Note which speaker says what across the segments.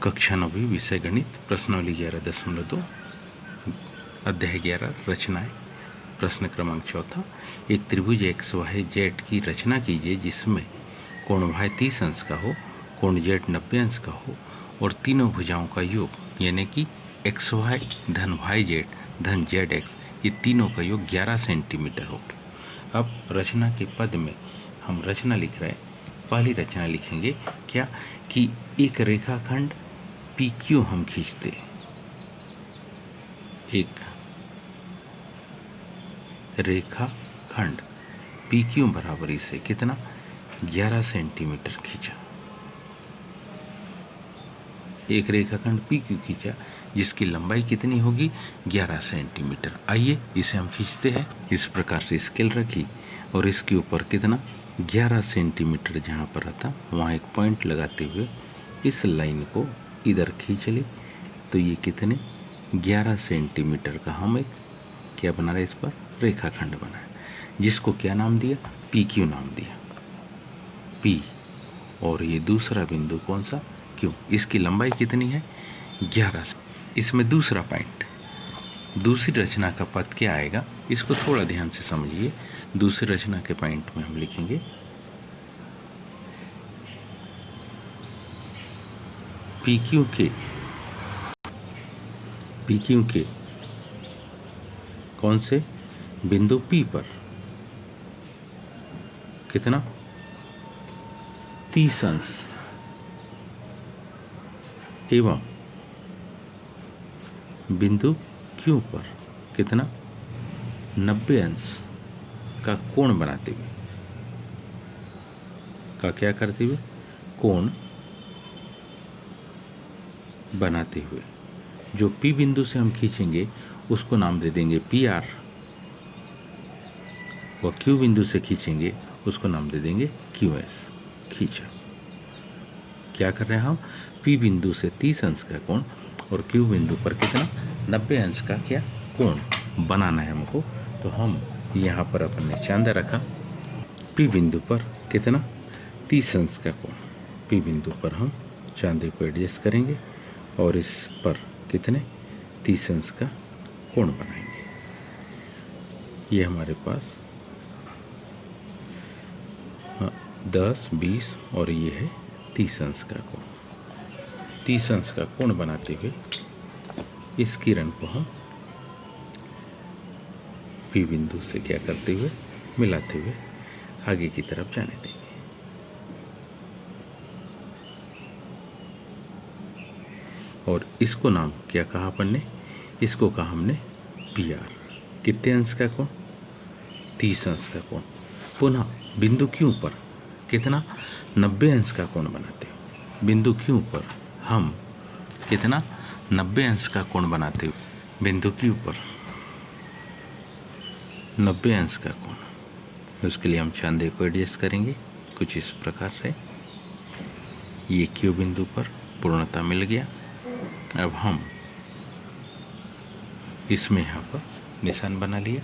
Speaker 1: कक्षा 9वीं विषय गणित प्रश्नावली 11.2 अध्याय 11 रचनाएं। प्रश्न क्रमांक 4 एक त्रिभुज एक्स वाई जेड की रचना कीजिए जिसमें कोण वाई 30 अंश का हो, कोण जेड 90 अंश का हो और तीनों भुजाओं का योग यानी कि एक्स वाई धन वाई जेड धन जेड एक्स ये तीनों का योग 11 सेंटीमीटर हो। अब रचना के पद में हम रचना लिख रहे हैं। पहली रचना लिखेंगे क्या कि एक रेखाखंड पी क्यू हम खींचते, एक रेखाखंड पी क्यू बराबरी से कितना 11 सेंटीमीटर खींचा। एक रेखाखंड पी क्यू खींचा जिसकी लंबाई कितनी होगी 11 सेंटीमीटर। आइए इसे हम खींचते हैं। इस प्रकार से स्केल रखी और इसके ऊपर कितना 11 सेंटीमीटर जहाँ पर रहता वहाँ एक पॉइंट लगाते हुए इस लाइन को इधर खींच ले तो ये कितने 11 सेंटीमीटर का हम एक क्या बना रहे, इस पर रेखाखंड बनाए जिसको क्या नाम दिया, पी क्यू नाम दिया, पी। और ये दूसरा बिंदु कौन सा, क्यू। इसकी लंबाई कितनी है 11। इसमें दूसरा पॉइंट, दूसरी रचना का पद क्या आएगा इसको थोड़ा ध्यान से समझिए। दूसरी रचना के पॉइंट में हम लिखेंगे पी क्यू के कौन से बिंदु P पर कितना 30 अंश एवं बिंदु Q पर कितना 90 अंश का कोण बनाते हुए, का क्या करते हुए, कोण बनाते हुए जो P बिंदु से हम खींचेंगे उसको नाम दे देंगे PR और Q बिंदु से खींचेंगे उसको नाम दे देंगे QS। खींचा, क्या कर रहे हैं हम, P बिंदु से 30 अंश का कोण और Q बिंदु पर कितना 90 अंश का क्या कोण बनाना है हमको। तो हम यहाँ पर अपने चांदा रखा, P बिंदु पर कितना 30 अंश का कोण, P बिंदु पर हम चांदे को एडजस्ट करेंगे और इस पर कितने 30 अंश का कोण बनाएंगे। ये हमारे पास 10, 20 और ये है 30 अंश का कोण। 30 अंश का कोण बनाते हुए इस किरण को हम P बिंदु से क्या करते हुए, मिलाते हुए आगे की तरफ जाने देंगे। और इसको नाम क्या कहा अपन ने, इसको कहा हमने PR। कितने अंश का कोण 30 अंश का कोण। पुनः बिंदु Q पर कितना 90 अंश का कोण बनाते हो। बिंदु Q पर हम कितना 90 अंश का कोण बनाते हो। बिंदु Q पर 90 अंश का कोण। उसके लिए हम चांदे को एडजस्ट करेंगे कुछ इस प्रकार से। ये Q बिंदु पर पूर्णता मिल गया। अब हम इसमें यहाँ पर निशान बना लिया।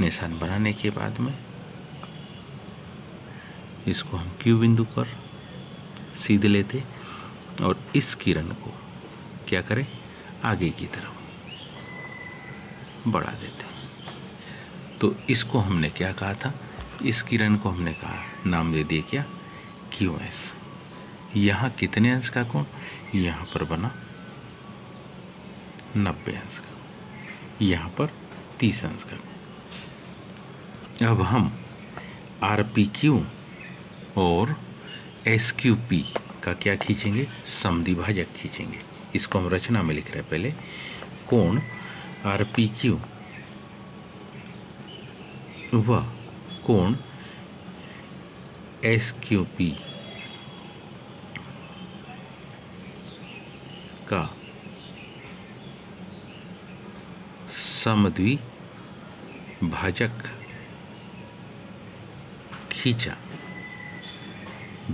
Speaker 1: निशान बनाने के बाद में इसको हम Q बिंदु पर सीधे लेते और इस किरण को क्या करें, आगे की तरफ बढ़ा देते। तो इसको हमने क्या कहा था, इस किरण को हमने कहा नाम दे दिए क्या QS। यहाँ कितने अंश का कोण, यहाँ पर बना 90 अंश का, यहाँ पर 30 अंश का। अब हम RPQ और SQP का क्या खींचेंगे, समद्विभाजक खींचेंगे। इसको हम रचना में लिख रहे हैं। पहले कोण RPQ व कोण SQP का समद्विभाजक खींचा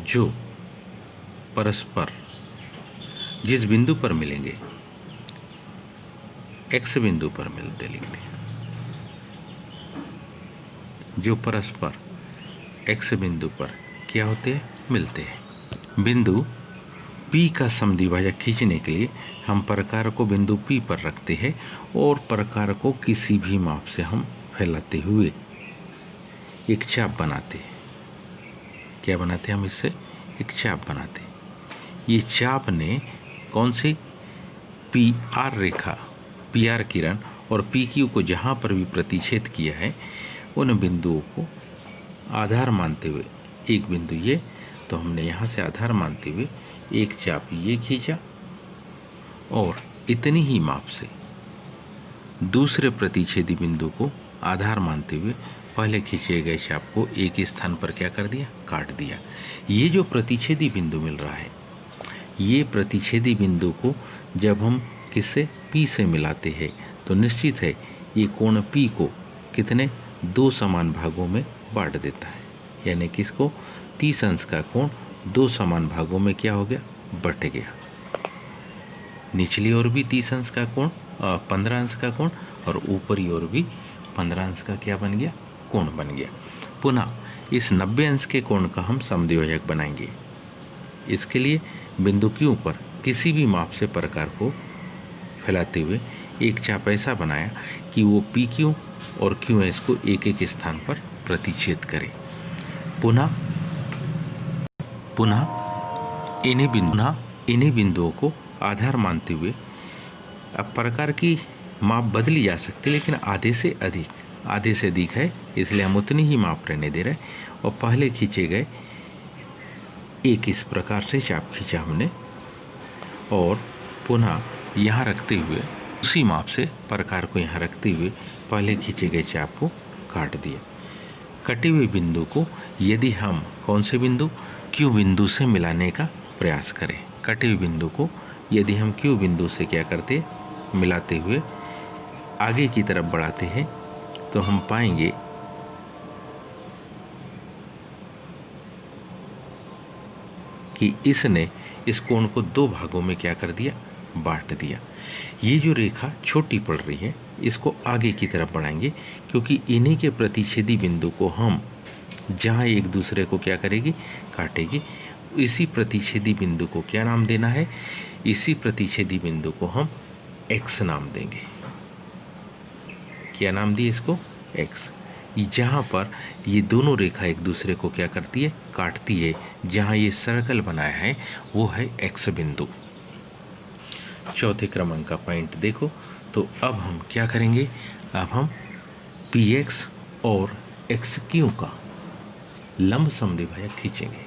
Speaker 1: जो परस्पर जिस बिंदु पर मिलेंगे, X बिंदु पर मिलते लिखते, जो परस्पर X बिंदु पर क्या होते हैं, मिलते हैं। बिंदु P P का समद्विभाजक खींचने के लिए हम प्रकार को बिंदु P पर रखते हैं और प्रकार को किसी भी माप से हम फैलाते हुए एक चाप बनाते हैं। क्या बनाते हैं हम इससे? एक चाप बनाते हैं। ये चाप ने कौन सी PR रेखा, PR किरण और PQ को जहाँ पर भी प्रतिच्छेद किया है उन बिंदुओं को आधार मानते हुए, एक बिंदु ये, तो हमने यहाँ से आधार मानते हुए एक चाप ये खींचा और इतनी ही माप से दूसरे प्रतिच्छेदी बिंदु को आधार मानते हुए पहले खींचे गए चाप को एक स्थान पर क्या कर दिया? काट दिया। ये जो प्रतिच्छेदी बिंदु मिल रहा है, ये प्रतिच्छेदी बिंदु को जब हम किससे? P से मिलाते हैं तो निश्चित है ये कोण P को कितने? 2 समान भागों में बांट देता है। यानी कि इसको 30 अंश का कोण 2 समान भागों में क्या हो गया? बट गया। निचली ओर भी 30 अंश का कोण, 15 अंश का कोण, और ऊपरी ओर भी 15 अंश का क्या बन गया? कोण बन गया। पुनः इस 90 अंश के कोण का हम समद्विभाजक बनाएंगे। इसके लिए बिंदु Q पर किसी भी माप से प्रकार को फैलाते हुए एक चाप ऐसा बनाया कि वो PQ और QS को एक एक स्थान पर प्रतिच्छेद करे। पुनः इन्हीं बिंदुओं को आधार मानते हुए अब प्रकार की माप बदली जा सकती है, लेकिन आधे से अधिक है, इसलिए हम उतनी ही माप रहने दे रहे हैं। और पहले खींचे गए एक इस प्रकार से चाप खींचा हमने और पुनः यहाँ रखते हुए उसी माप से प्रकार को यहाँ रखते हुए पहले खींचे गए चाप को काट दिया। कटे हुए बिंदु को यदि हम कौन से बिंदु? Q बिंदु से मिलाने का प्रयास करें। कटे हुए बिंदु को यदि हम Q बिंदु से क्या करते? मिलाते हुए आगे की तरफ बढ़ाते हैं तो हम पाएंगे कि इसने इस कोण को 2 भागों में क्या कर दिया? बांट दिया। ये जो रेखा छोटी पड़ रही है इसको आगे की तरफ बढ़ाएंगे, क्योंकि इन्हीं के प्रतिच्छेदी बिंदु को हम जहाँ एक दूसरे को क्या करेगी? काटेगी। इसी प्रतिच्छेदी बिंदु को क्या नाम देना है? इसी प्रतिच्छेदी बिंदु को हम X नाम देंगे। क्या नाम दिए इसको? X। जहाँ पर ये दोनों रेखा एक दूसरे को क्या करती है? काटती है। जहाँ ये सर्कल बनाया है वो है X बिंदु। चौथे क्रमांक का पॉइंट देखो। तो अब हम क्या करेंगे? अब हम PX और XQ का लंब समद्विभाजक खींचेंगे।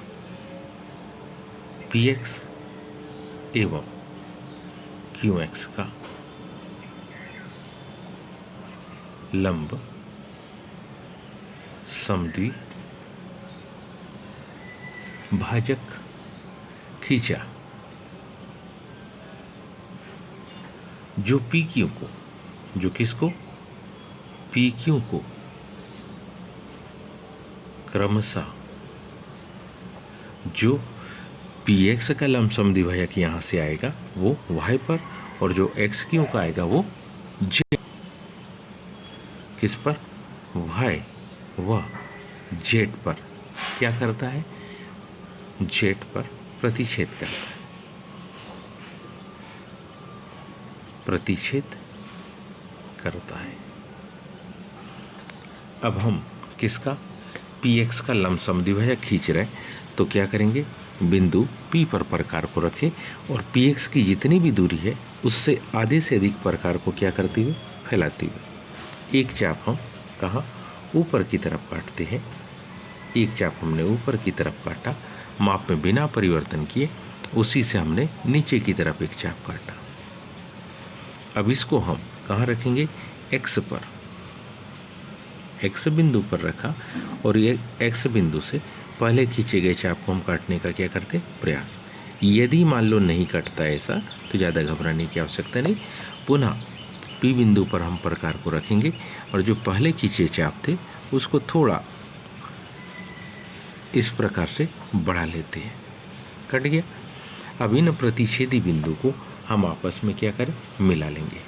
Speaker 1: PX एवं QX का लंब समद्विभाजक खींचा। जो PQ को, जो किसको? PQ को क्रमशः जो PX का लंब समद्विभाजक यहाँ से आएगा वो Y पर, और जो XQ का आएगा वो Z किस पर? Y व Z पर क्या करता है? Z पर प्रतिच्छेद करता है। प्रतिच्छेद करता है। अब हम किसका? PX का लंब समद्विभाजक खींच रहे हैं तो क्या करेंगे? बिंदु P पर प्रकार को रखें और PX की जितनी भी दूरी है उससे आधे से अधिक प्रकार को क्या करते हुए? फैलाते हुए एक चाप हम कहाँ? ऊपर की तरफ काटते हैं। एक चाप हमने ऊपर की तरफ काटा, माप में बिना परिवर्तन किए, उसी से हमने नीचे की तरफ एक चाप काटा। अब इसको हम कहाँ रखेंगे? X पर। X बिंदु पर रखा और ये X बिंदु से पहले खींचे गए चाप को हम काटने का क्या करते? प्रयास। यदि मान लो नहीं कटता ऐसा तो ज़्यादा घबराने की आवश्यकता नहीं। पुनः P बिंदु पर हम प्रकार को रखेंगे और जो पहले खींचे चाप थे उसको थोड़ा इस प्रकार से बढ़ा लेते हैं। कट गया। अब इन प्रतिच्छेदी बिंदु को हम आपस में क्या करें? मिला लेंगे।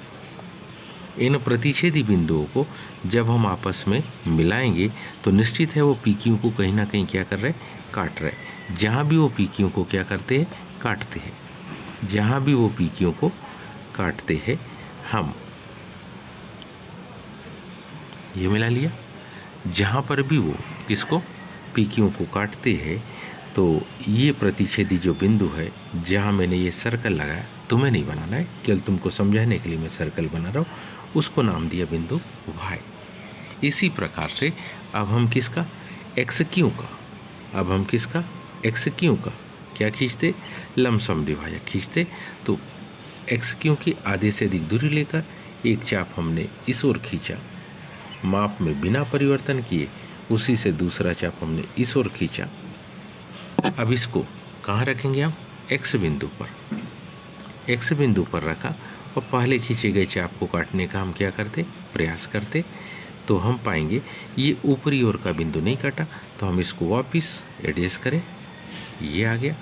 Speaker 1: इन प्रतिच्छेदी बिंदुओं को जब हम आपस में मिलाएंगे तो निश्चित है वो PQ को कहीं ना कहीं क्या कर रहे हैं? काट रहे हैं। जहाँ भी वो PQ को क्या करते हैं? काटते हैं। जहाँ भी वो पीकियों को काटते हैं हम ये मिला लिया। जहाँ पर भी वो किसको पीकियों को काटते हैं तो ये प्रतिच्छेदी जो बिंदु है जहाँ मैंने ये सर्कल लगाया, तुम्हें नहीं बनाना है, केवल तुमको समझाने के लिए मैं सर्कल बना रहा हूँ, उसको नाम दिया बिंदु y। इसी प्रकार से अब हम किसका x क्यों का, अब हम किसका x क्यों का क्या खींचते, लमसम द्विभाजक खींचते। तो x क्यों की आधे से अधिक दूरी लेकर एक चाप हमने इस ओर खींचा, माप में बिना परिवर्तन किए, उसी से दूसरा चाप हमने इस ओर खींचा। अब इसको कहाँ रखेंगे हम, x बिंदु पर, x बिंदु पर रखा और पहले खींचे गए चाप को काटने का हम क्या करते, प्रयास करते। तो हम पाएंगे ये ऊपरी ओर का बिंदु नहीं काटा, तो हम इसको वापस एडजस्ट करें, ये आ गया।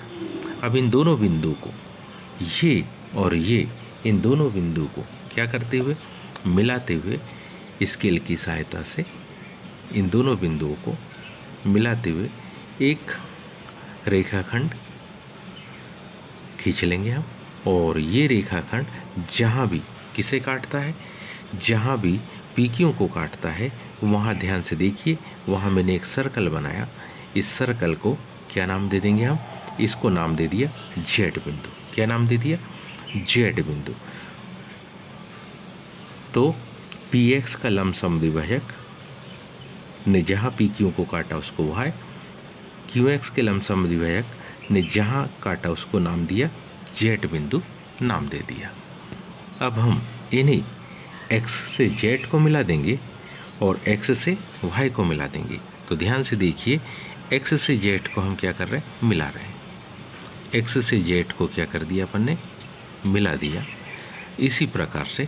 Speaker 1: अब इन दोनों बिंदु को, ये और ये, इन दोनों बिंदु को क्या करते हुए, मिलाते हुए स्केल की सहायता से इन दोनों बिंदुओं को मिलाते हुए एक रेखाखंड खींच लेंगे हम। और ये रेखाखंड जहाँ भी किसे काटता है, जहाँ भी पीकियों को काटता है, वहाँ ध्यान से देखिए, वहाँ मैंने एक सर्कल बनाया। इस सर्कल को क्या नाम दे देंगे हम, इसको नाम दे दिया जेड बिंदु। क्या नाम दे दिया, जेड बिंदु। तो px का लमसम द्विभाजक ने जहाँ पीक्यू को काटा उसको y, qx के लमसम द्विभाजक ने जहाँ काटा उसको नाम दिया जेड बिंदु नाम दे दिया। अब हम इन्हीं x से z को मिला देंगे और x से y को मिला देंगे। तो ध्यान से देखिए, x से z को हम क्या कर रहे हैं, मिला रहे हैं। x से z को क्या कर दिया अपन ने, मिला दिया। इसी प्रकार से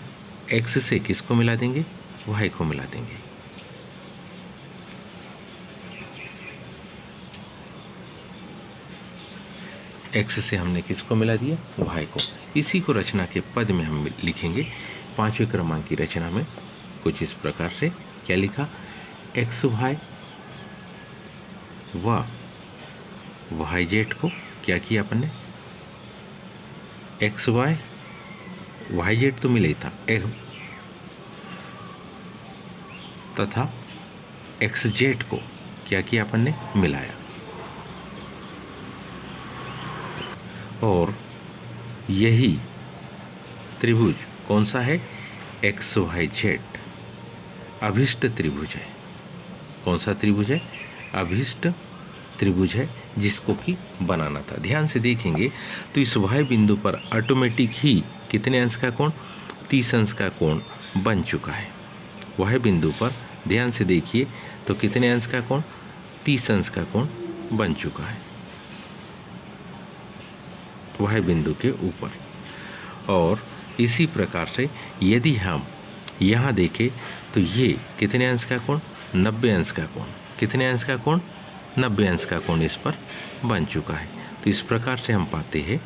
Speaker 1: x से किसको मिला देंगे, y को मिला देंगे। x से हमने किसको मिला दिया, y को। इसी को रचना के पद में हम लिखेंगे। 5वें क्रमांक की रचना में कुछ इस प्रकार से क्या लिखा, एक्स वाई व वाई जेड को क्या किया अपन ने, एक्स वाई वाई जेड तो मिला ही था, तथा एक्स जेड को क्या किया अपन ने, मिलाया। और यही त्रिभुज कौन सा है, एक्स वाई जेड अभिष्ट त्रिभुज है। कौन सा त्रिभुज है, अभिष्ट त्रिभुज है, जिसको कि बनाना था। ध्यान से देखेंगे तो इस वाई बिंदु पर ऑटोमेटिक ही कितने अंश का कोण, 30 अंश का कोण बन चुका है। वाई बिंदु पर ध्यान से देखिए तो कितने अंश का कोण, 30 अंश का कोण बन चुका है वाई बिंदु के ऊपर। और इसी प्रकार से यदि हम यहाँ देखें तो ये कितने अंश का कोण, 90 अंश का कोण, कितने अंश का कोण, 90 अंश का कोण इस पर बन चुका है। तो इस प्रकार से हम पाते हैं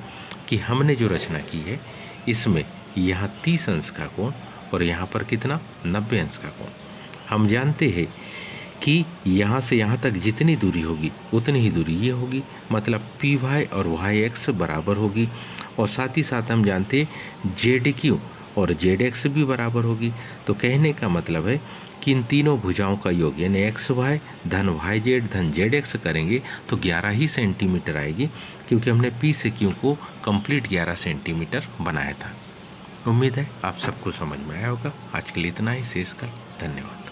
Speaker 1: कि हमने जो रचना की है इसमें यहाँ 30 अंश का कोण और यहाँ पर कितना, 90 अंश का कोण। हम जानते हैं कि यहाँ से यहाँ तक जितनी दूरी होगी उतनी ही दूरी ये होगी, मतलब पी वाई और वाई एक्स बराबर होगी। और साथ ही साथ हम जानते हैं जेड क्यू और जेड एक्स भी बराबर होगी। तो कहने का मतलब है कि इन तीनों भुजाओं का योग यानी एक्स वाई धन वाई जेड धन जेड एक्स करेंगे तो 11 ही सेंटीमीटर आएगी, क्योंकि हमने पी से क्यू को कंप्लीट 11 सेंटीमीटर बनाया था। उम्मीद है आप सबको समझ में आया होगा। आज के लिए इतना ही, शेष कल। धन्यवाद।